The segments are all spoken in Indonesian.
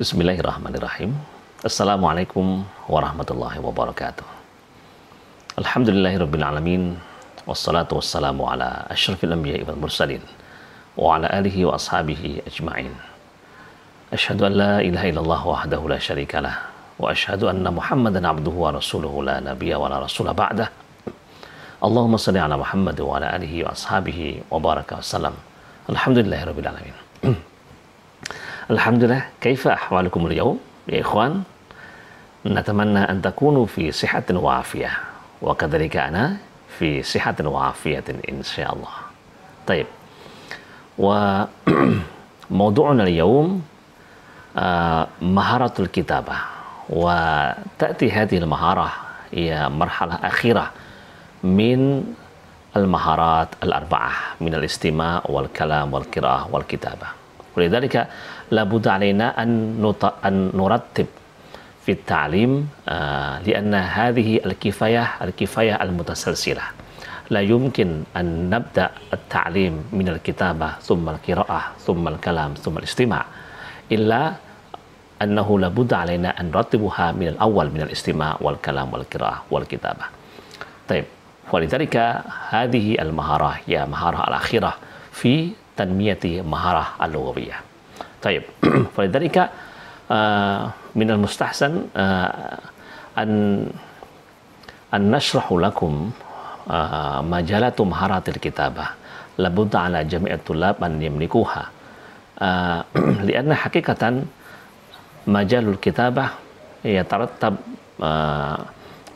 Bismillahirrahmanirrahim. Assalamualaikum warahmatullahi wabarakatuh. Alhamdulillahirabbil alamin wassalatu wassalamu ala asyrafil anbiya'i wal mursalin wa ala alihi wa ashabihi ajma'in. Asyhadu an la ilaha illallah wahdahu la syarikalah wa asyhadu anna Muhammadan abduhu wa rasuluhu la nabiyya wa la rasula ba'dah. Allahumma shalli ala Muhammad wa ala alihi wa ashabihi wa baraka wasallam. Alhamdulillahirabbil alamin. Alhamdulillah, kaifa ahwalukum al-yawm ya ikhwan? Natamanna an takunu fi sihatin wa afiyah wa kadzalika ana fi sihatin wa afiyatin insyaallah. Taib. Wa mawdu'una al-yawm maharatul kitabah wa ta'ti hadhihi al-maharah ya marhalah akhirah min al-maharat al-arba'ah min al-istima' wal kalam wal qira'ah wal kitabah. Walidzalika la budda alaina an nurattib fi at-ta'lim lianna hadhihi al-kifayah al-mutasalsilah la yumkin an nabda at-ta'lim min al-kitabah thumma al-qira'ah thumma al-kalam thumma al-istima' illa annahu la budda alaina an nurattibuha min al-awwal min al-istima' wal kalam wal qira'ah wal kitabah. Taib. Walidzalika hadhihi al-maharah ya maharah al-akhirah fi tanmiyati maharah al-lughawiyah. Taib. Walidzalika min al-mustahsan an nashrahu lakum majalatu maharatil kitabah labudda ala jami'at tulab an yamlikuha lianna hakikatan majalul kitabah yatarattab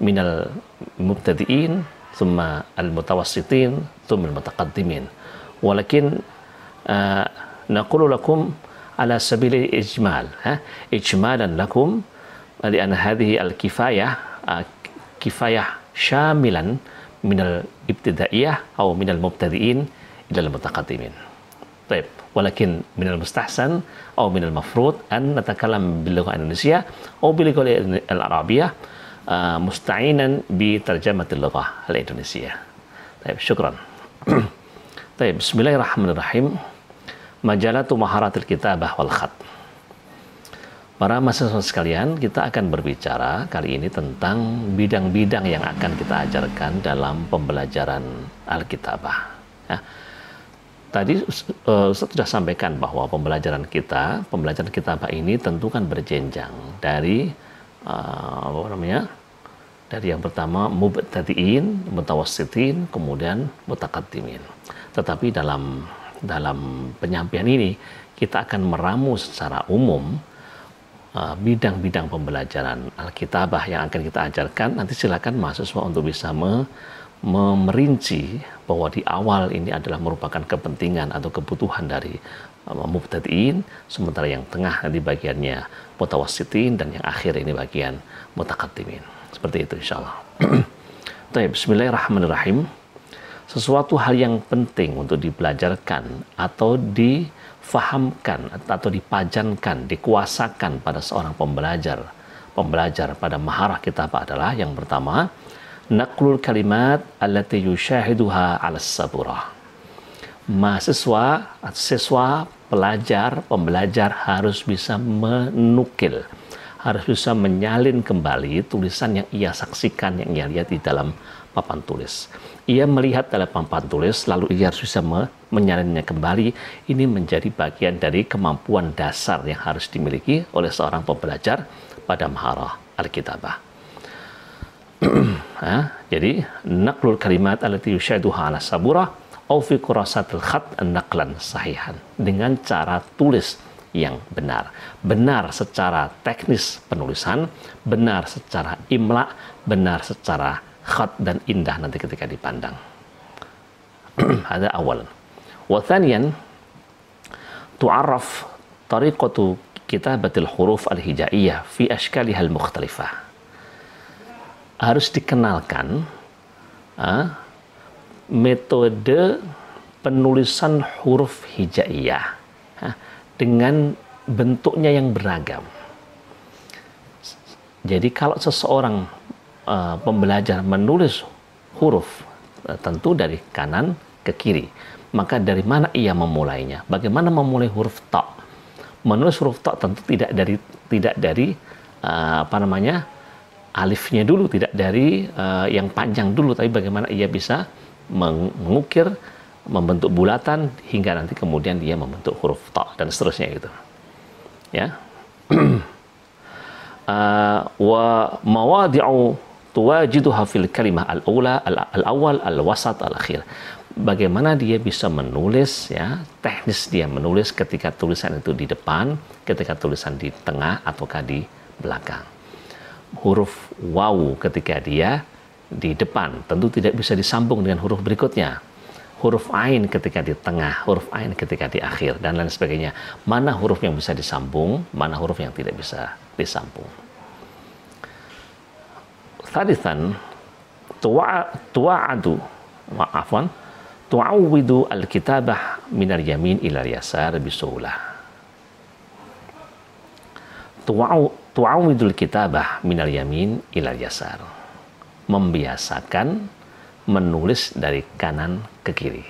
min al-mubtadi'in thumma al-mutawassitin thumma al-mutaqaddimin walakin naqulu lakum ala sabili ijmal ijmalan lakum lian hadhihi al-kifayah kifayah syamilan min al-ibtidaiyah atau min al-mubtadi'in ila al-mutaqaddimin. Baik, walakin min al-mustahsan atau min al-mafrud an natakallam bil lugha al-indonesia atau bil lugha al-arabiyah musta'inan bi tarjamatil lugha al-indonesia. Baik, syukran. Baik, bismillahirrahmanirrahim. Majalatu maharatil kitabah wal khat. Para mahasiswa sekalian, kita akan berbicara kali ini tentang bidang-bidang yang akan kita ajarkan dalam pembelajaran Alkitabah. Ya. Tadi Ustaz sudah sampaikan bahwa pembelajaran kitabah ini tentu kan berjenjang dari dari yang pertama mubtadi'in, mutawassitin, kemudian mutaqaddimin. Tetapi dalam penyampaian ini kita akan meramu secara umum bidang-bidang pembelajaran Alkitabah yang akan kita ajarkan. Nanti silakan mahasiswa untuk bisa merinci bahwa di awal ini adalah merupakan kepentingan atau kebutuhan dari mubtadi'in, sementara yang tengah nanti bagiannya mutawassitin, dan yang akhir ini bagian mutaqaddimin. Seperti itu insyaallah. Baik, bismillahirrahmanirrahim. Sesuatu hal yang penting untuk dibelajarkan atau difahamkan atau dipajankan, dikuasakan pada seorang pembelajar pada maharah kitabah adalah yang pertama, naqlul kalimat allati yushahiduha 'ala saburah. Siswa, pembelajar harus bisa menukil, harus bisa menyalin kembali tulisan yang ia saksikan, yang ia lihat di dalam papan tulis. Ia melihat dalam papan tulis, lalu ia harus bisa menyalinnya kembali. Ini menjadi bagian dari kemampuan dasar yang harus dimiliki oleh seorang pembelajar pada maharah Alkitabah. Jadi, naqlul kalimat allati yushahiduha 'ala saburah au fi qurasatil khat naqlan sahihan, dengan cara tulis yang benar. Benar secara teknis penulisan, benar secara imla, benar secara khat dan indah nanti ketika dipandang. Ada awalan. Wa thaniyan tu'arraf tariqatu kitabatil huruf al-hijaiyah fi ashkaliha al-mukhtalifah. Harus dikenalkan metode penulisan huruf hijaiyah dengan bentuknya yang beragam. Jadi kalau seseorang pembelajar menulis huruf tentu dari kanan ke kiri, maka dari mana ia memulainya? Bagaimana memulai huruf ta? Menulis huruf ta tentu tidak dari alifnya dulu, tidak dari yang panjang dulu, tapi bagaimana ia bisa mengukir, membentuk bulatan hingga nanti kemudian dia membentuk huruf ta dan seterusnya gitu. Ya. Wa mawadi'u tuwajiduha fil kalimah al-awwal al-wasat al-akhir. Bagaimana dia bisa menulis, ya, teknis dia menulis ketika tulisan itu di depan, ketika tulisan di tengah ataukah di belakang. Huruf wawu ketika dia di depan tentu tidak bisa disambung dengan huruf berikutnya. Huruf ain ketika di tengah, huruf ain ketika di akhir, dan lain sebagainya. Mana huruf yang bisa disambung, mana huruf yang tidak bisa disambung. Thalithan, tu'awwidu al-kitabah minal yamin ilal yasar bisulah. Tu'awwidul kitabah minal yamin ilal yasar. Membiasakan menulis dari kanan ke kiri.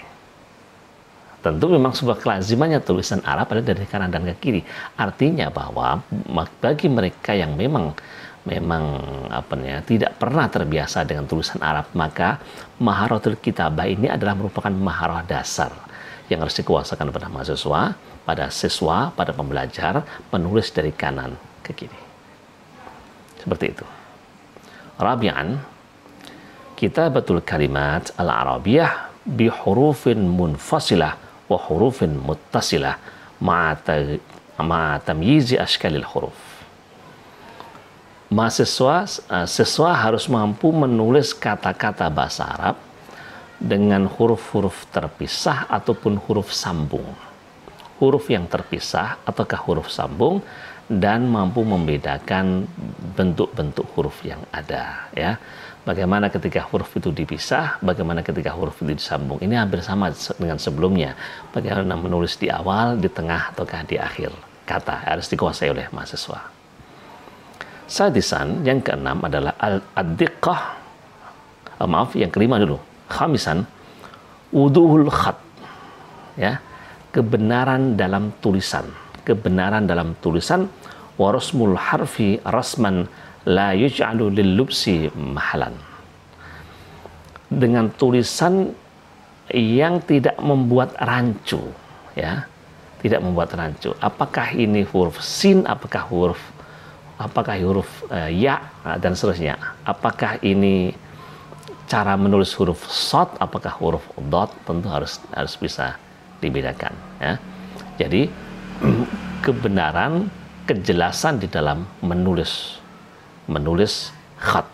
Tentu memang sebuah kelazimannya tulisan Arab ada dari kanan dan ke kiri. Artinya bahwa bagi mereka yang memang tidak pernah terbiasa dengan tulisan Arab, maka maharatul kitabah ini adalah merupakan maharah dasar yang harus dikuasakan pada mahasiswa, pada siswa, pada pembelajar, menulis dari kanan ke kiri. Seperti itu. Rabi'an, kitabatul kalimat al-arabiyah bi hurufin munfasilah wa hurufin muttasilah ma'a tamyizi ashkalil huruf. Siswa harus mampu menulis kata-kata bahasa Arab dengan huruf-huruf terpisah ataupun huruf sambung. Huruf yang terpisah ataukah huruf sambung, dan mampu membedakan bentuk-bentuk huruf yang ada, ya. Bagaimana ketika huruf itu dipisah, bagaimana ketika huruf itu disambung. Ini hampir sama dengan sebelumnya. Bagaimana menulis di awal, di tengah, ataukah di akhir kata, harus dikuasai oleh mahasiswa. Sadisan, yang keenam adalah ad-diqqah. Yang kelima dulu. Khamisan, wuduhul khat. Ya, kebenaran dalam tulisan. Kebenaran dalam tulisan, warasmul harfi rasman la yuj'alu lil-lubsi mahalan. Dengan tulisan yang tidak membuat rancu, ya. Tidak membuat rancu. Apakah ini huruf sin, apakah huruf ya, dan seterusnya. Apakah ini cara menulis huruf shad, apakah huruf dot, tentu harus bisa dibedakan, ya. Jadi kebenaran, kejelasan di dalam menulis khat.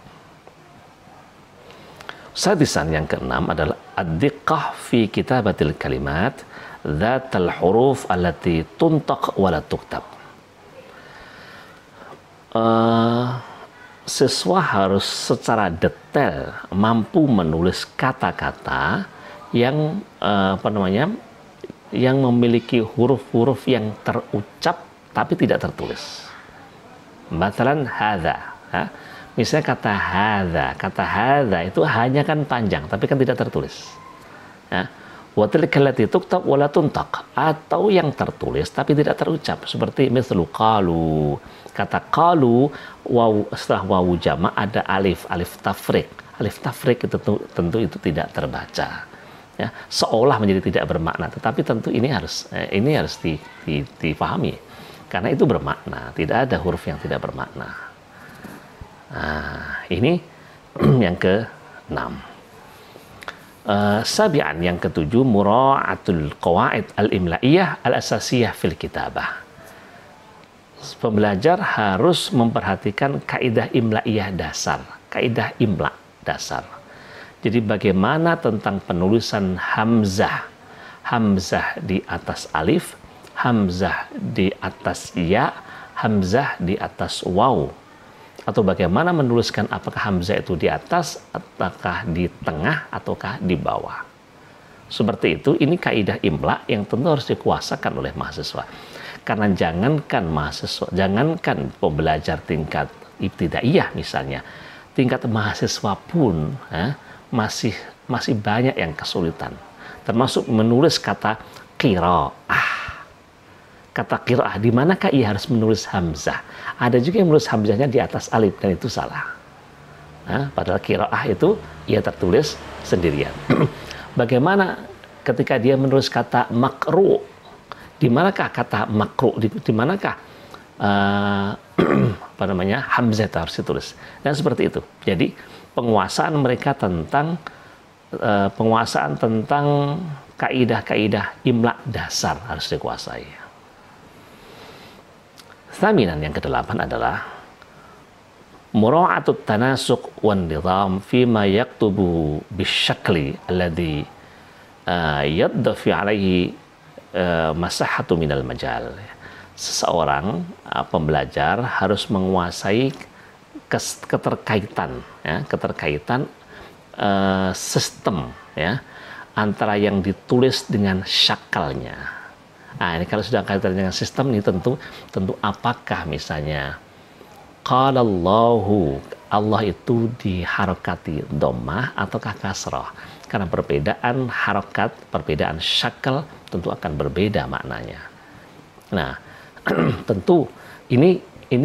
Sadisan, yang keenam adalah ad-diqqah fi kitabatil kalimat dzatal huruf allati tuntaq wa la tuktab. Siswa harus secara detail mampu menulis kata-kata yang yang memiliki huruf-huruf yang terucap tapi tidak tertulis. Masalan hadza, ya. Misalnya kata hadza itu hanya kan panjang tapi kan tidak tertulis. Ya. Wa tilkal lati tuktab wa la tuntaq, atau yang tertulis tapi tidak terucap, seperti mislu qalu. Kata qalu, waw, setelah wawu jama' ada alif tafriq. Alif tafriq itu tentu itu tidak terbaca. Ya, seolah menjadi tidak bermakna, tetapi tentu ini harus dipahami karena itu bermakna, tidak ada huruf yang tidak bermakna. Nah, ini yang ke-6. Sabi'an, yang ke-7, mura'atul qawaid al-imla'iyah al-asasiyah fil kitabah. Pembelajar harus memperhatikan kaidah imla'iyah dasar, kaidah imla dasar. Jadi bagaimana tentang penulisan hamzah, hamzah di atas alif, hamzah di atas ya, hamzah di atas waw. Atau bagaimana menuliskan apakah hamzah itu di atas, ataukah di tengah, ataukah di bawah. Seperti itu, ini kaidah imla yang tentu harus dikuasakan oleh mahasiswa. Karena jangankan pembelajar tingkat ibtidaiyah misalnya, tingkat mahasiswa pun masih banyak yang kesulitan. Termasuk menulis kata qiraah. kata qiraah, di manakah ia harus menulis hamzah? Ada juga yang menulis hamzahnya di atas alif, dan itu salah. Nah, padahal qiraah itu ia tertulis sendirian. Bagaimana ketika dia menulis kata makru? Di manakah kata makru? Di manakah apa namanya, hamzah itu harus ditulis? Dan seperti itu. Jadi penguasaan mereka tentang kaidah-kaidah imla dasar harus dikuasai. Thaminan, yang kedelapan adalah mura'atut tanasuq wan nizam fima yaktubu bisyakli alladhi yaddafi alaihi masahatu minal majal. Seseorang pembelajar harus menguasai keterkaitan, ya, keterkaitan sistem, ya, antara yang ditulis dengan syakalnya. Nah, ini kalau sudah kaitan dengan sistem ini tentu apakah misalnya qala Allahu, Allah itu diharokati dhammah ataukah kasrah? Karena perbedaan harokat, perbedaan syakal tentu akan berbeda maknanya. Nah, tentu ini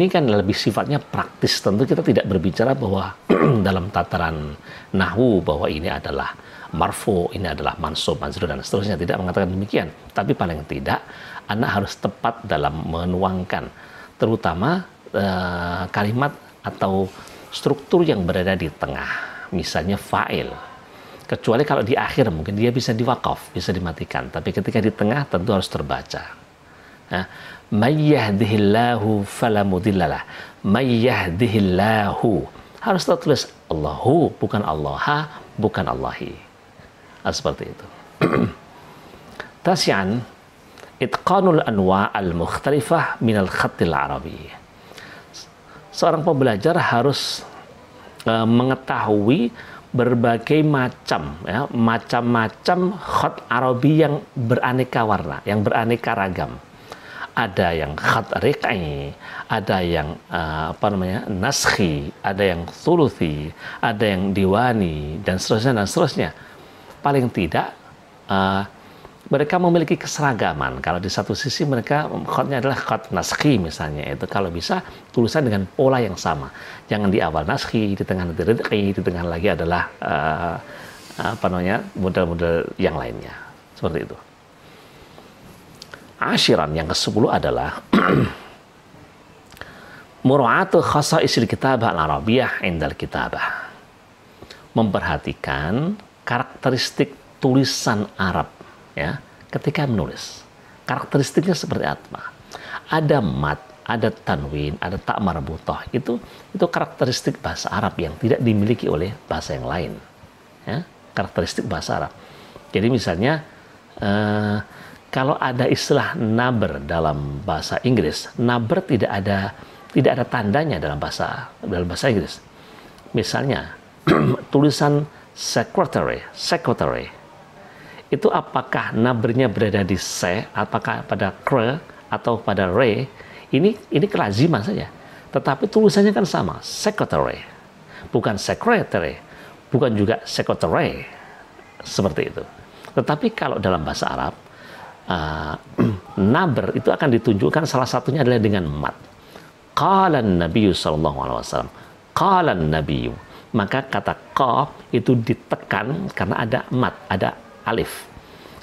kan lebih sifatnya praktis. Tentu kita tidak berbicara bahwa dalam tataran nahwu bahwa ini adalah marfu, ini adalah mansub, majrur dan seterusnya, tidak mengatakan demikian. Tapi paling tidak Anda harus tepat dalam menuangkan terutama kalimat atau struktur yang berada di tengah, misalnya fa'il. Kecuali kalau di akhir mungkin dia bisa diwaqaf, bisa dimatikan, tapi ketika di tengah tentu harus terbaca. Nah, may yahdihillahu fala mudhillalah. May yahdihillahu harus tertulis Allahu, bukan Allaha, bukan Allahi. Seperti itu. Tasyan itqanul anwa' al-mukhtalifah min al-khattil arabi. Seorang pembelajar harus mengetahui berbagai macam, ya, macam-macam khat Arabi yang beraneka warna, yang beraneka ragam. Ada yang khat riq'i, ada yang naskhi, ada yang thuluthi, ada yang diwani, dan seterusnya. Paling tidak mereka memiliki keseragaman. Kalau di satu sisi mereka khatnya adalah khat naskhi misalnya, itu kalau bisa tulisan dengan pola yang sama. Jangan di awal naskhi, di tengah nanti ridqi, di tengah lagi adalah model-model yang lainnya. Seperti itu. Ashiran, yang ke-10 adalah mura'atu khasa'isil kitabah al-arabiyah indal kitabah. Memperhatikan karakteristik tulisan Arab, ya, ketika menulis. Karakteristiknya seperti apa? Ada mat, ada tanwin, ada ta marbutah. Itu karakteristik bahasa Arab yang tidak dimiliki oleh bahasa yang lain. Ya, karakteristik bahasa Arab. Jadi misalnya kalau ada istilah naber dalam bahasa Inggris, naber tidak ada tandanya dalam bahasa Inggris. Misalnya tulisan secretary, itu apakah nabernya berada di se, apakah pada kre atau pada re? Ini kelaziman saja. Tetapi tulisannya kan sama, secretary, bukan secretary, bukan juga secretary, seperti itu. Tetapi kalau dalam bahasa Arab, naber itu akan ditunjukkan salah satunya adalah dengan mat. Qala an-nabiyyu sallallahu alaihi wasallam. Qala an-nabiyyu. Maka kata qaf itu ditekan karena ada mat, ada alif.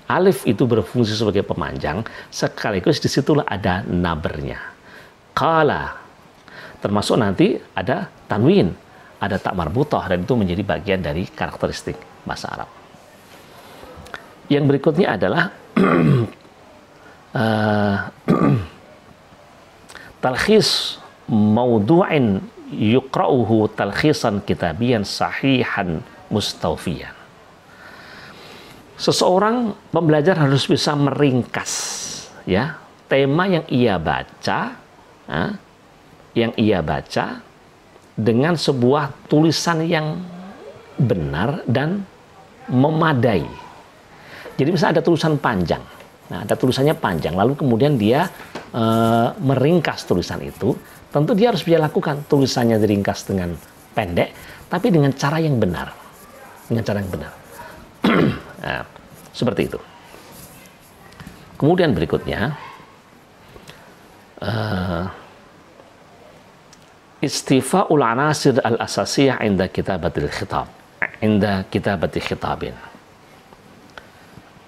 Alif itu berfungsi sebagai pemanjang, sekaligus disitulah ada nabernya. Qala. Termasuk nanti ada tanwin, ada ta marbutah, dan itu menjadi bagian dari karakteristik bahasa Arab. Yang berikutnya adalah talkhis maudu'in yuqra'uhu talkhisan kitabiyan sahihan mustawfiyan. Seseorang pembelajar harus bisa meringkas, ya, tema yang ia baca, dengan sebuah tulisan yang benar dan memadai. Jadi misalnya ada tulisan panjang, ada tulisannya panjang, lalu kemudian dia meringkas tulisan itu. Tentu dia harus bisa lakukan tulisannya diringkas dengan pendek, tapi dengan cara yang benar, Nah, seperti itu. Kemudian berikutnya, istifa'ul anasir al-asasiyah inda kitabatil khitab, inda kitabati khitabin.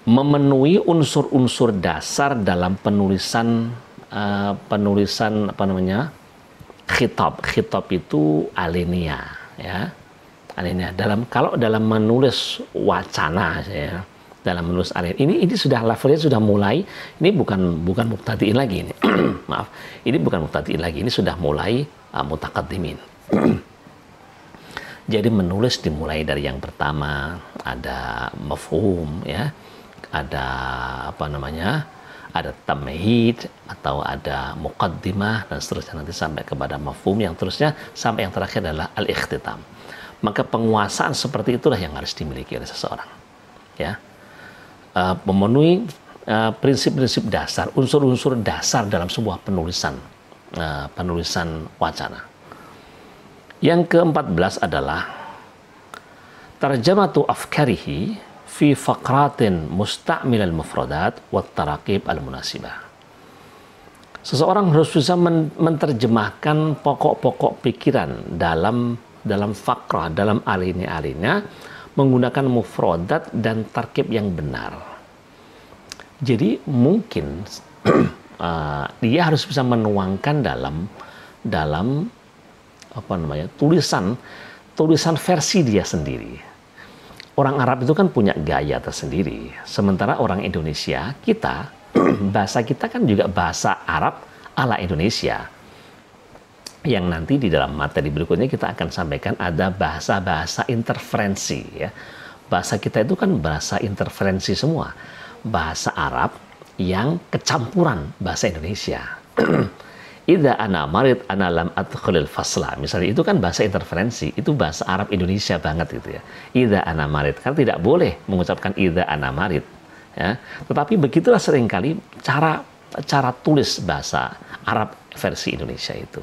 Memenuhi unsur-unsur dasar dalam penulisan khitab. Khitab itu alinea, ya. Alinea. Kalau dalam menulis wacana, ya, dalam menulis alinea, ini sudah levelnya sudah mulai. Ini bukan mubtadi'in lagi ini. Maaf, ini bukan mubtadi'in lagi. Ini sudah mulai mutaqaddimin. Jadi menulis dimulai dari yang pertama, ada mafhum, ya. Ada ada tamhid atau ada muqaddimah dan seterusnya, nanti sampai kepada mafhum, yang terusnya sampai yang terakhir adalah al-ikhtitam. Maka penguasaan seperti itulah yang harus dimiliki oleh seseorang, ya. Memenuhi prinsip-prinsip dasar, unsur-unsur dasar dalam sebuah penulisan wacana. Yang ke-14 adalah tarjamatu afkarihi fi faqratin musta'mil al-mufradat wa taraqib al-munasibah. Seseorang harus bisa menerjemahkan pokok-pokok pikiran dalam fakrah, dalam alinea-alinea, menggunakan mufradat dan tarkib yang benar. Jadi mungkin dia harus bisa menuangkan dalam tulisan versi dia sendiri. Orang Arab itu kan punya gaya tersendiri. Sementara orang Indonesia, kita, bahasa kita kan juga bahasa Arab ala Indonesia. Yang nanti di dalam materi berikutnya kita akan sampaikan ada bahasa-bahasa interferensi, ya. Bahasa kita itu kan bahasa interferensi semua. Bahasa Arab yang kecampuran bahasa Indonesia. Idza ana marid ana lam adkhulil fasla. Misalnya itu kan bahasa interferensi, itu bahasa Arab Indonesia banget gitu ya. Idza ana marid, kan tidak boleh mengucapkan idza ana marid, ya. Tetapi begitulah seringkali cara tulis bahasa Arab versi Indonesia itu.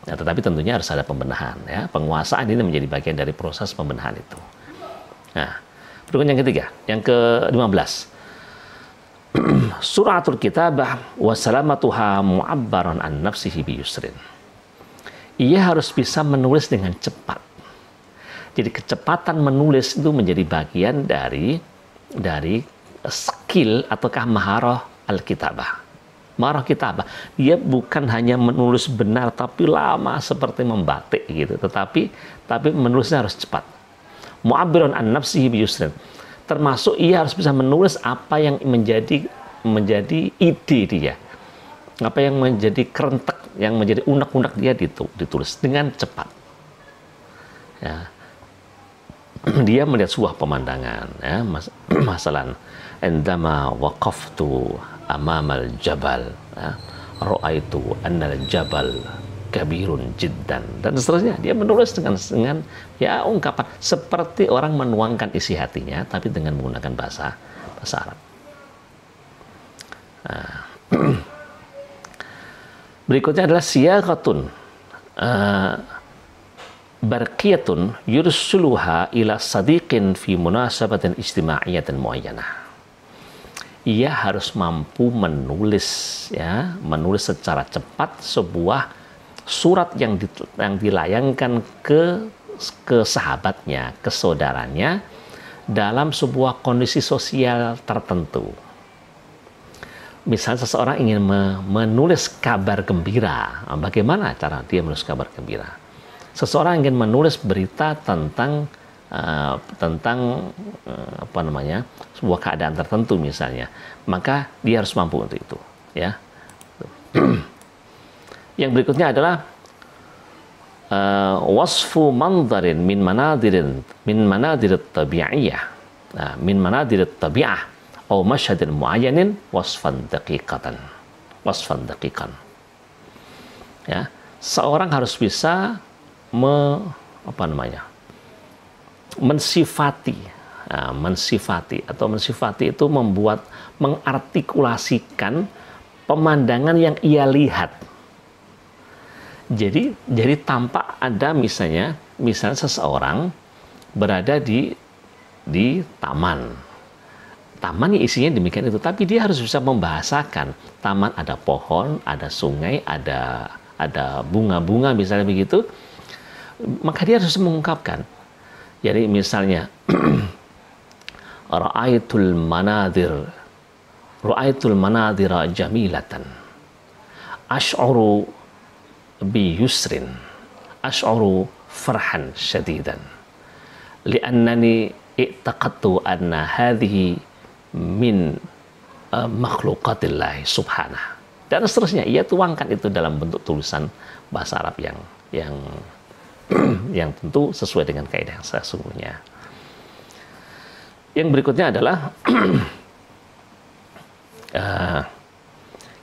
Nah, tetapi tentunya harus ada pembenahan, ya. Penguasaan ini menjadi bagian dari proses pembenahan itu. Nah, berikut yang ketiga, yang ke-15. Suratul kitabah wa salamatuha mu'abbaran an nafsihi bi yusrin. Ia harus bisa menulis dengan cepat. Jadi kecepatan menulis itu menjadi bagian dari skill ataukah maharah al-kitabah. Maharah kitabah. Dia bukan hanya menulis benar tapi lama seperti membatik gitu, tetapi menulisnya harus cepat. Mu'abbaran an nafsihi bi yusrin. Termasuk ia harus bisa menulis apa yang menjadi ide dia, apa yang menjadi kerentek, yang menjadi unek-unek dia ditulis dengan cepat, ya. Dia melihat sebuah pemandangan, ya, masalan endama waqaftu amamal jabal, ya, ra'aitu annal jabal kabirun jiddan, dan seterusnya. Dia menulis dengan ya ungkapan seperti orang menuangkan isi hatinya, tapi dengan menggunakan bahasa Arab. Nah. Berikutnya adalah siyaqatun barqiyatun yursuluha ila sadiqin fi munasabatin ijtimaiyatin muayyanah. Ia harus mampu menulis, ya, menulis secara cepat sebuah surat yang dilayangkan ke sahabatnya, ke saudaranya dalam sebuah kondisi sosial tertentu. Misalnya seseorang ingin menulis kabar gembira, bagaimana cara dia menulis kabar gembira? Seseorang ingin menulis berita tentang sebuah keadaan tertentu misalnya, maka dia harus mampu untuk itu, ya. Yang berikutnya adalah wasfu manzarin min manadirit tabi'iyah. Nah, min manadirit tabi'ah atau masyhadin muayyanin wasfan daqiqan. Ya, seorang harus bisa mensifati itu mengartikulasikan pemandangan yang ia lihat. Jadi tampak ada misalnya seseorang berada di taman taman isinya demikian itu, tapi dia harus bisa membahasakan. Taman ada pohon, ada sungai, ada bunga-bunga misalnya begitu. Maka dia harus mengungkapkan. Jadi misalnya ra'aitul manadira jamilatan ash'uru bi yusrin ash'uru farhan syadidan li'annani i'taqadtu anna hadhihi min makhluqatillah subhanah, dan seterusnya. Ia tuangkan itu dalam bentuk tulisan bahasa Arab yang yang tentu sesuai dengan kaidah yang sesungguhnya. Yang berikutnya adalah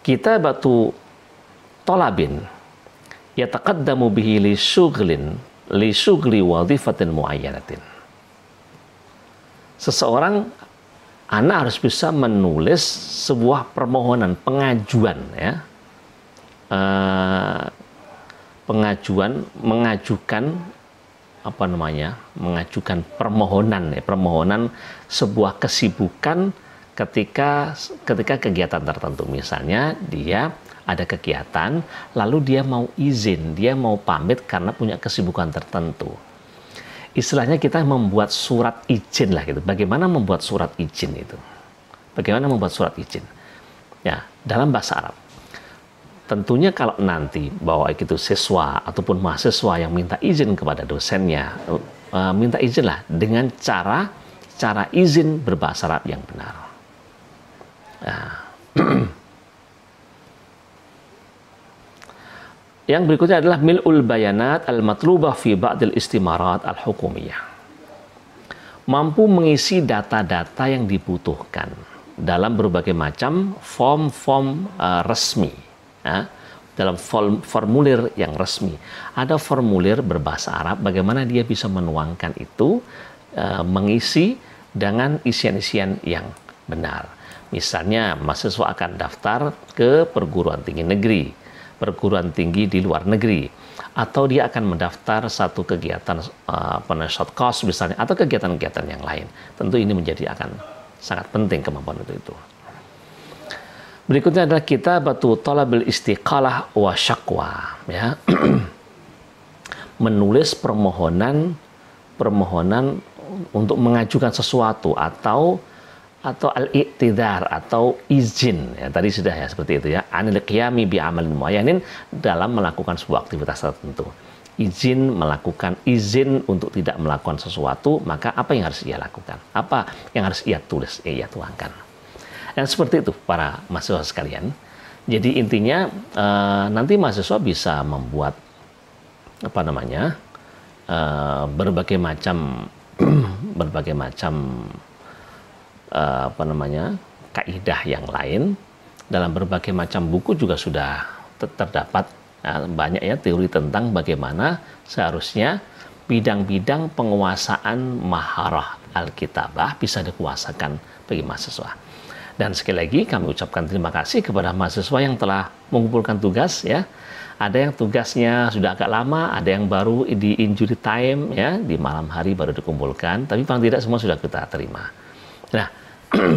kitabatu talabin yataqaddamu bihi li syughli wadhifatin muayyanatin. Seseorang, anak harus bisa menulis sebuah permohonan, pengajuan, ya, mengajukan permohonan, ya, permohonan sebuah kesibukan ketika kegiatan tertentu. Misalnya dia ada kegiatan, lalu dia mau izin, dia mau pamit karena punya kesibukan tertentu. Istilahnya kita membuat surat izin lah gitu. Bagaimana membuat surat izin itu? Bagaimana membuat surat izin? Ya, dalam bahasa Arab. Tentunya kalau nanti bahwa itu siswa ataupun mahasiswa yang minta izin kepada dosennya, minta izin lah dengan cara izin berbahasa Arab yang benar. Nah. Yang berikutnya adalah mil'ul bayanat al-matlubah fi ba'dil istimarat al-hukumiyah. Mampu mengisi data-data yang dibutuhkan dalam berbagai macam form-form resmi. Ya, dalam formulir yang resmi. Ada formulir berbahasa Arab, bagaimana dia bisa menuangkan itu, mengisi dengan isian-isian yang benar. Misalnya, mahasiswa akan daftar ke perguruan tinggi negeri, perguruan tinggi di luar negeri, atau dia akan mendaftar satu kegiatan short course misalnya, atau kegiatan-kegiatan yang lain. Tentu ini akan sangat penting kemampuan itu. Berikutnya adalah kitabatu talabil istiqalah wa syaqwa, ya. Menulis permohonan untuk mengajukan sesuatu atau al-i'tidhar atau izin, ya, tadi sudah ya seperti itu ya, anil qiyami bi amalin muayyanin, dalam melakukan sebuah aktivitas tertentu. Izin untuk tidak melakukan sesuatu, maka apa yang harus ia lakukan? Apa yang harus ia tulis, ia tuangkan. Dan seperti itu para mahasiswa sekalian. Jadi intinya nanti mahasiswa bisa membuat berbagai macam kaidah yang lain. Dalam berbagai macam buku juga sudah terdapat banyak ya teori tentang bagaimana seharusnya bidang-bidang penguasaan maharah al-kitabah bisa dikuasakan bagi mahasiswa. Dan sekali lagi kami ucapkan terima kasih kepada mahasiswa yang telah mengumpulkan tugas, ya. Ada yang tugasnya sudah agak lama, ada yang baru di injury time, ya, di malam hari baru dikumpulkan, tapi paling tidak semua sudah kita terima. Nah,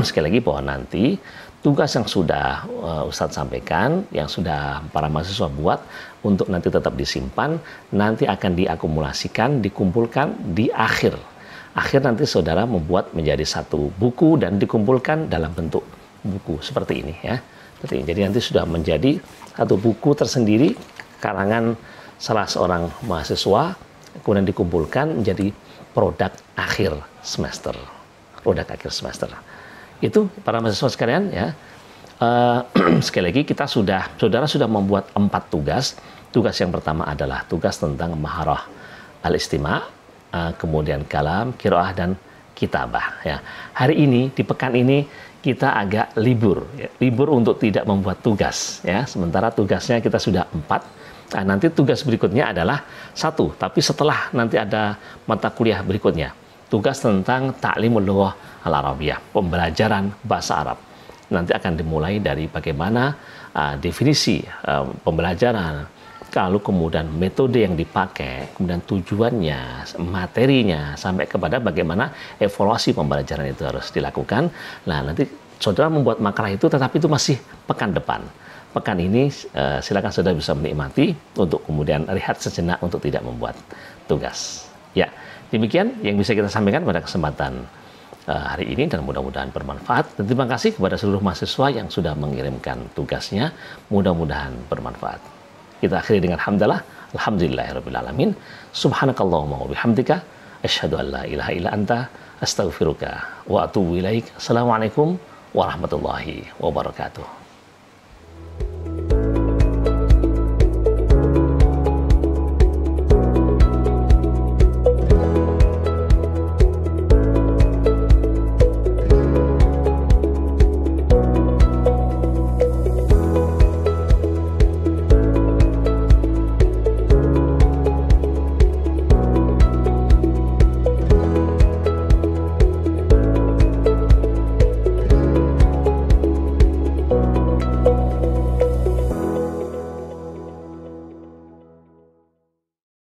sekali lagi bahwa nanti tugas yang sudah Ustadz sampaikan, yang sudah para mahasiswa buat untuk nanti tetap disimpan, nanti akan diakumulasikan, dikumpulkan di akhir nanti saudara membuat menjadi satu buku dan dikumpulkan dalam bentuk buku seperti ini, ya. Jadi nanti sudah menjadi satu buku tersendiri karangan salah seorang mahasiswa, kemudian dikumpulkan menjadi produk akhir semester. Itu para mahasiswa sekalian, ya. Sekali lagi saudara sudah membuat 4 tugas. Tugas yang pertama adalah tugas tentang maharah al-istima', kemudian kalam, qiraah, dan kitabah, ya. Hari ini di pekan ini kita agak libur, ya. Libur untuk tidak membuat tugas, ya. Sementara tugasnya kita sudah 4. Nah, nanti tugas berikutnya adalah 1, tapi setelah nanti ada mata kuliah berikutnya, tugas tentang ta'limul lughah al-arabiyah, pembelajaran bahasa Arab. Nanti akan dimulai dari bagaimana definisi pembelajaran, Kalau kemudian metode yang dipakai, kemudian tujuannya, materinya, sampai kepada bagaimana evaluasi pembelajaran itu harus dilakukan. Nah, nanti saudara membuat makalah itu, tetapi itu masih pekan depan. Pekan ini silakan saudara bisa menikmati untuk kemudian rehat sejenak untuk tidak membuat tugas. Ya, demikian yang bisa kita sampaikan pada kesempatan hari ini dan mudah-mudahan bermanfaat. Dan terima kasih kepada seluruh mahasiswa yang sudah mengirimkan tugasnya. Mudah-mudahan bermanfaat. Kita akhiri dengan hamdalah. Alhamdulillahirabbil alamin. Subhanakallahumma wa bihamdika asyhadu an la ilaha illa anta astaghfiruka wa atubu ilaik. Assalamualaikum warahmatullahi wabarakatuh.